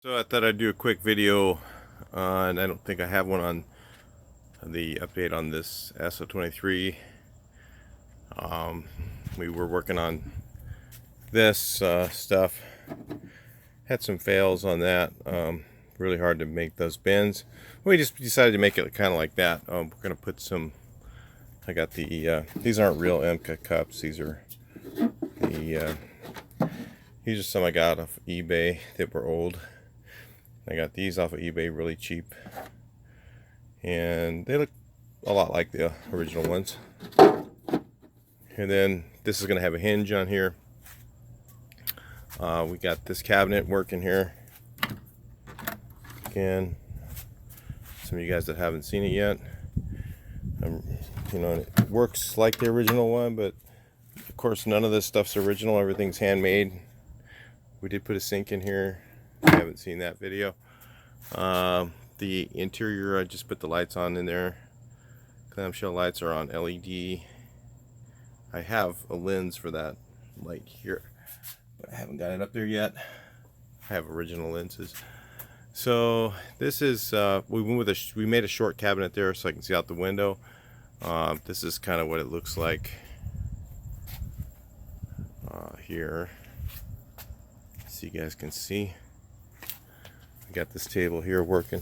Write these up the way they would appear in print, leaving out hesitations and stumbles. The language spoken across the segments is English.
So I thought I'd do a quick video and I don't think I have one on the update on this so23. We were working on this stuff, had some fails on that, really hard to make those bends. We just decided to make it kind of like that. We're going to put some, I got the, these aren't real emka cups, these are some I got off eBay that were old. I got these off of eBay really cheap, and they look a lot like the original ones. And then this is going to have a hinge on here. We got this cabinet working here. Again, some of you guys that haven't seen it yet, you know, it works like the original one, but of course none of this stuff's original. Everything's handmade. We did put a sink in here. If you haven't seen that video. The interior, I just put the lights on in there. Clamshell lights are on LED. I have a lens for that light here, but I haven't got it up there yet. I have original lenses. So this is we made a short cabinet there so I can see out the window. This is kind of what it looks like here, so you guys can see. I got this table here working.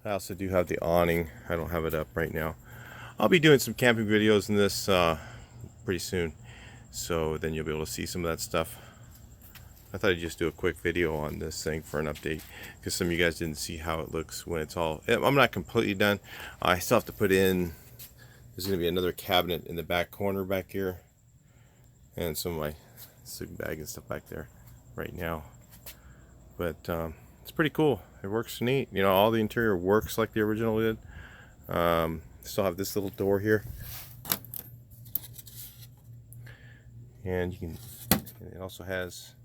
I also do have the awning. I don't have it up right now. I'll be doing some camping videos in this pretty soon, so then you'll be able to see some of that stuff. I thought I'd just do a quick video on this thing for an update, because some of you guys didn't see how it looks when it's all... I'm not completely done. I still have to put in... There's going to be another cabinet in the back corner back here, and some of my sleeping bag and stuff back there right now. But it's pretty cool. It works neat. You know, all the interior works like the original did. Still have this little door here, and you can. It also has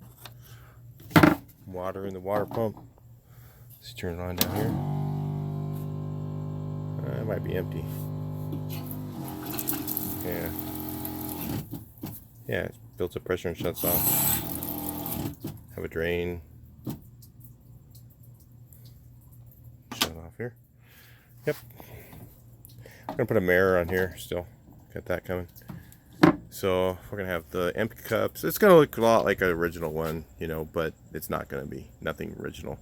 water in the water pump. Let's turn it on down here. It might be empty. Yeah, it builds up pressure and shuts off. Have a drain. Shut off here. Yep. I'm gonna put a mirror on here still. Got that coming. So we're gonna have the empty cups. It's gonna look a lot like an original one, you know, but it's not gonna be. Nothing original.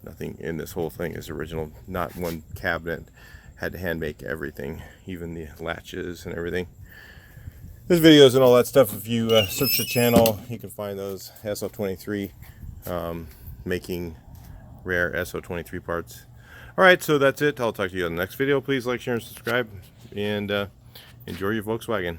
Nothing in this whole thing is original. Not one cabinet. Had to hand make everything, even the latches and everything. There's videos and all that stuff. If you search the channel, you can find those. so23 making rare so23 parts. Alright, so that's it. I'll talk to you on the next video. Please like, share, and subscribe, and enjoy your Volkswagen.